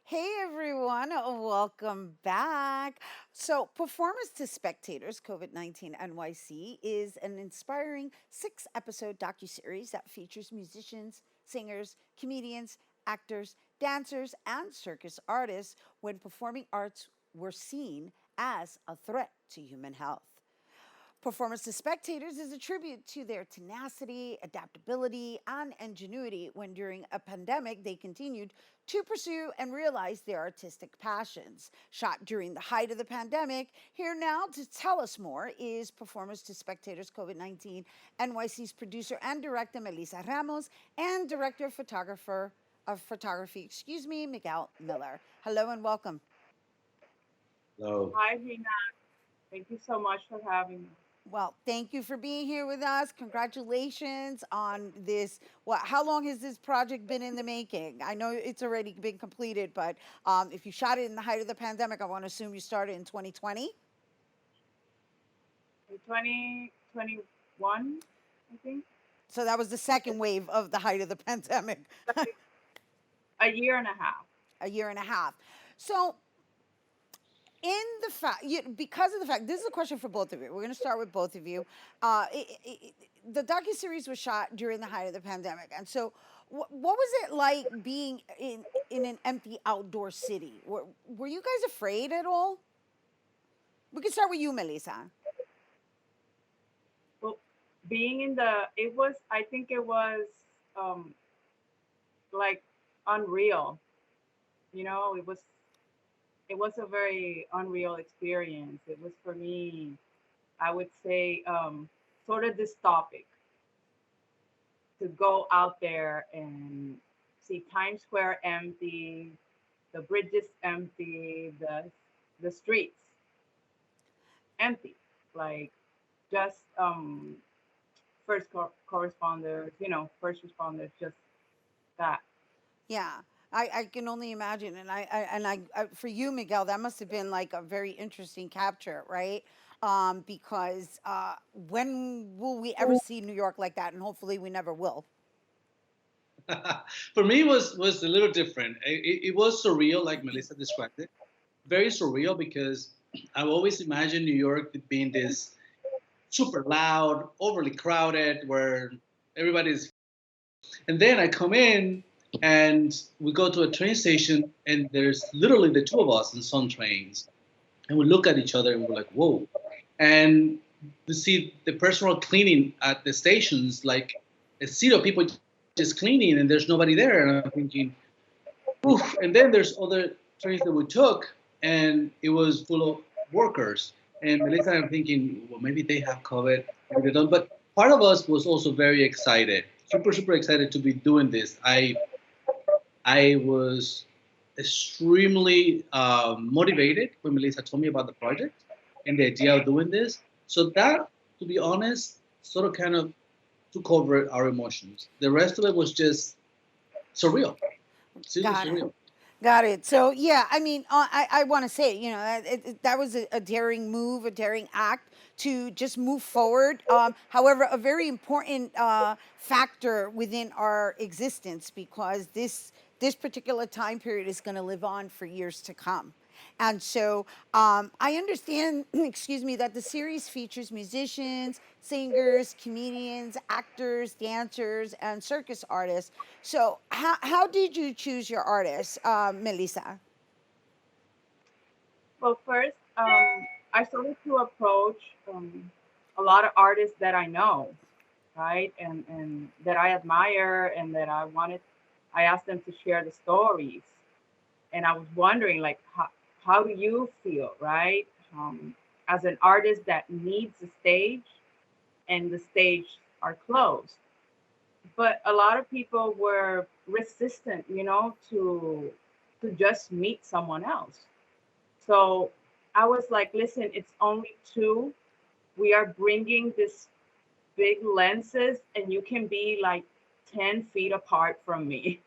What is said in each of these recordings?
Hey everyone, welcome back. So, Performers to Spectators COVID-19 NYC is an inspiring 6-episode docu-series that features musicians, singers, comedians, actors, dancers, and circus artists when performing arts were seen as a threat to human health. Performance to Spectators is a tribute to their tenacity, adaptability, and ingenuity when during a pandemic they continued to pursue and realize their artistic passions. Shot during the height of the pandemic, here now to tell us more is Performance to Spectators COVID-19 NYC's producer and director Melisa Ramos and director of photography, Miguel Miller. Hello and welcome. So Hi, Rhina. Thank you so much for having me. Well, thank you for being here with us. Congratulations on this. How long has this project been in the making? I know it's already been completed, but if you shot it in the height of the pandemic, I want to assume you started in 2020. In 2021, I think, So that was the second wave of the height of the pandemic, like a year and a half. a year and a half. So in the fact, because of the fact, this is a question for both of you. We're going to start with both of you. The docu series was shot during the height of the pandemic, and so what was it like being in an empty outdoor city? Were you guys afraid at all? We can start with you, Melissa. Well, being I think it was um, like unreal. It was a very unreal experience. It was for me, I would say, sort of dystopic to go out there and see Times Square empty, the bridges empty, the streets empty, like just corresponders, first responders, just that. Yeah, I can only imagine, and for you, Miguel, that must have been like a very interesting capture, right? Because when will we ever see New York like that? And hopefully, we never will. for me, was a little different. It was surreal, like Melissa described it. Very surreal because I've always imagined New York being this super loud, overly crowded, where everybody's. And then I come in and we go to a train station, and there's literally the two of us in some trains, and we look at each other and we're like, "Whoa!" And to see the personal cleaning at the stations, like a sea of people just cleaning, and there's nobody there, and I'm thinking, oof. And then there's other trains that we took, and it was full of workers. And Melissa and I'm thinking, well, maybe they have COVID, maybe they don't. But part of us was also very excited, super, super excited to be doing this. I was extremely motivated when Melissa told me about the project and the idea of doing this. So that, to be honest, sort of kind of took over our emotions. The rest of it was just surreal, Got seriously it. surreal. Got it. So yeah, I mean, I want to say, that was a daring move, a daring act to just move forward. However, a very important factor within our existence because this particular time period is going to live on for years to come. And so I understand, excuse me, that the series features musicians, singers, comedians, actors, dancers, and circus artists. So how did you choose your artists, Melissa? Well, first, I started to approach a lot of artists that I know, right, and that I admire, and that I wanted. I asked them to share the stories, and I was wondering, like, how do you feel, right? As an artist that needs a stage and the stage are closed. But a lot of people were resistant, to just meet someone else. So I was like, listen, it's only two. We are bringing this big lenses, and you can be like 10 feet apart from me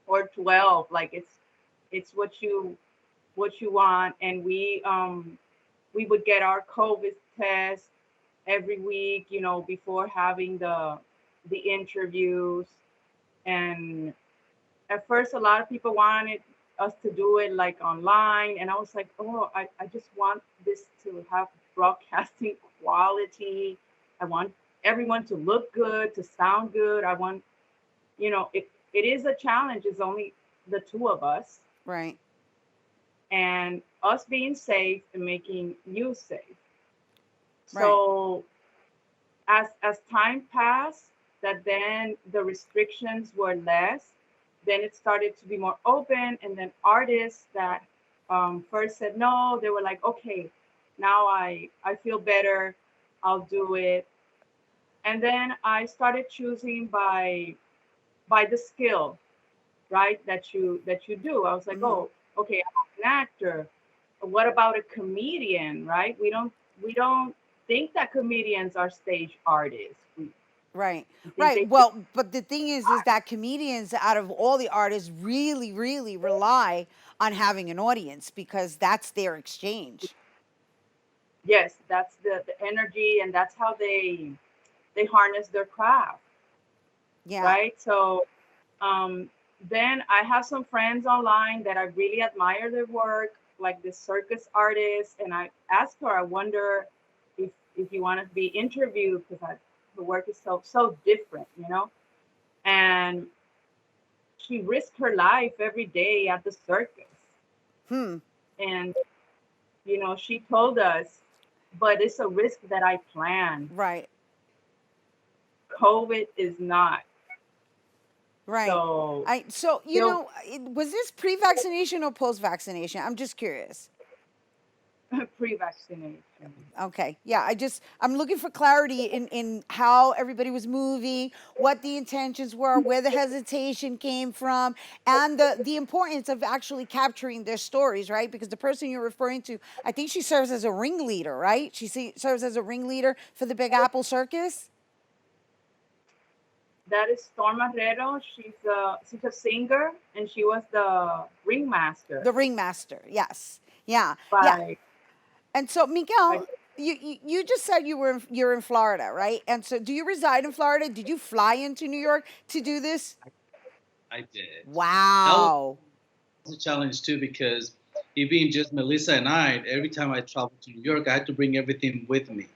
or 12. Like it's what you want. And we would get our COVID test every week, before having the interviews. And at first, a lot of people wanted us to do it like online, and I was like, oh, I just want this to have broadcasting quality. I want everyone to look good, to sound good. I want, it is a challenge. It's only the two of us, Right. and us being safe and making you safe. Right. So as time passed, that then the restrictions were less, then it started to be more open, and then artists that first said no, they were like, okay, now I feel better, I'll do it. And then I started choosing by the skill, right, that you do. I was like, Hmm. oh, okay, I'm an actor. What about a comedian, right? We don't think that comedians are stage artists. Right. We think Right. they just Well, but the thing is that comedians, out of all the artists, really, really rely on having an audience because that's their exchange. yes, that's the energy, and that's how they harness their craft, Yeah. right? So um, then I have some friends online that I really admire their work, like this circus artist, and I asked her, I wonder if you want to be interviewed, because her work is so different, and she risked her life every day at the circus. Hmm. And she told us, but it's a risk that I plan. Right. COVID is not. Right. So So, still was this pre-vaccination or post-vaccination? I'm just curious. pre-vaccination. Okay. Yeah, I'm looking for clarity in how everybody was moving, what the intentions were, where the hesitation came from, and the importance of actually capturing their stories, right? Because the person you're referring to, I think she serves as a ringleader, right? Serves as a ringleader for the Big Apple Circus. That is Storm Herrero. She's a singer, and she was the ringmaster The ringmaster. Yes. Yeah. Yeah. by And so, by Miguel, you just said you're in Florida, right? And so, do you reside in Florida? Did you fly into New York to do this? I did. That was Wow. a challenge too because it being just Melissa and I, every time I traveled to New York, I had to bring everything with me.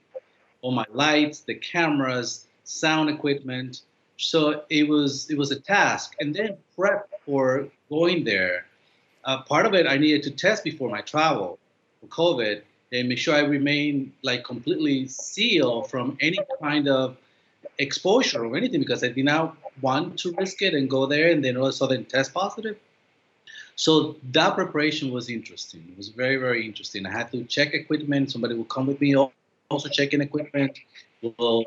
All my lights, the cameras, sound equipment. So it was a task. And then prep for going there. Part of it I needed to test before my travel for COVID and make sure I remain like completely sealed from any kind of exposure or anything because I did not want to risk it and go there and then all of a sudden test positive. So that preparation was interesting. It was very, very interesting. I had to check equipment. Somebody would come with me, also checking equipment. We'll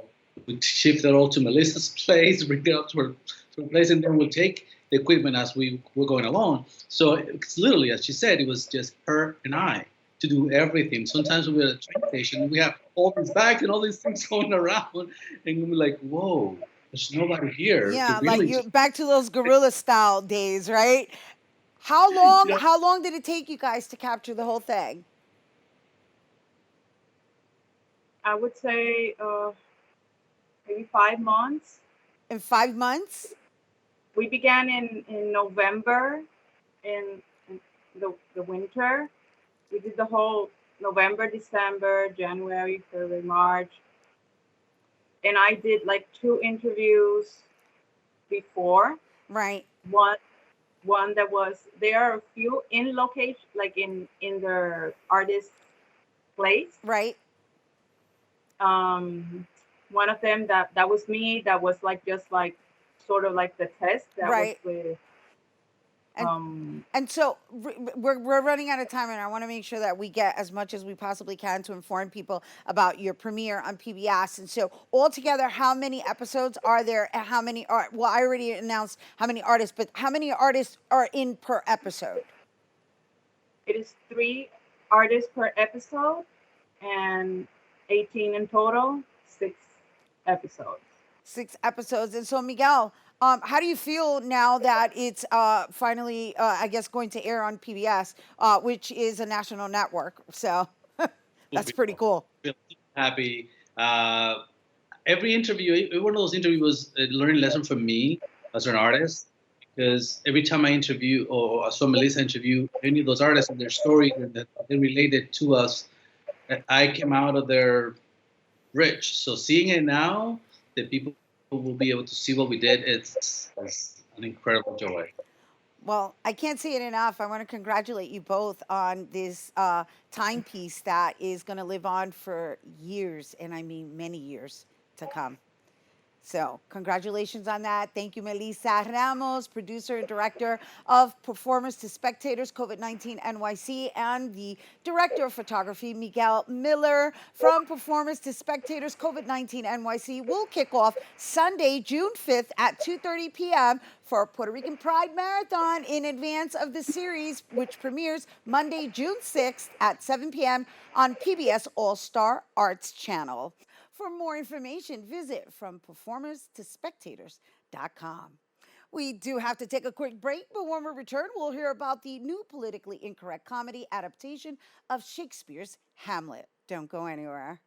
we shift it all to Melissa's place, bring it up to her place, and then we'll take the equipment as we were going along. So it's literally, as she said, it was just her and I to do everything. Sometimes we're at a train station, we have all these bags and all these things going around, and we're like, whoa, there's nobody here to Yeah, like really you're just. back to those guerrilla style days, right? How long Yeah. how long did it take you guys to capture the whole thing? I would say maybe 5 months. In 5 months? We began in November in the winter. We did the whole November, December, January, February, March, and I did like two interviews before. Right. One one that was, there are a few in location, like in their artist place. Right. Um, One of them that was me. That was like just like sort of like the test. That was Right. with And um And so we're running out of time, and I want to make sure that we get as much as we possibly can to inform people about your premiere on PBS. And so, altogether, how many episodes are there? And how many are? Well, I already announced how many artists, but how many artists are in per episode? it is 3 artists per episode, and 18 in total, 6 episodes. 6 episodes. And so, Miguel, how do you feel now that it's finally, I guess, going to air on PBS, which is a national network? So that's pretty cool. Feel happy. Every interview, every one of those interviews was a learning lesson for me as an artist because every time I interview or I saw Melissa interview any of those artists and their stories and that they related to us, I came out of there rich. So seeing it now, that people will be able to see what we did, it's an incredible joy. Well, I can't say it enough. I want to congratulate you both on this timepiece that is going to live on for years, and I mean many years to come. So, congratulations on that. Thank you, Melisa Ramos, producer and director of Performers to Spectators COVID 19 NYC, and the director of photography, Miguel Miller, from Performers to Spectators COVID 19 NYC. Will kick off Sunday, June 5th at 2:30 p.m. for Puerto Rican Pride Marathon in advance of the series, which premieres Monday, June 6th at 7 p.m. on PBS All Star Arts Channel. For more information, visit from performers to spectators.com. We do have to take a quick break, but when we return, we'll hear about the new politically incorrect comedy adaptation of Shakespeare's Hamlet. Don't go anywhere.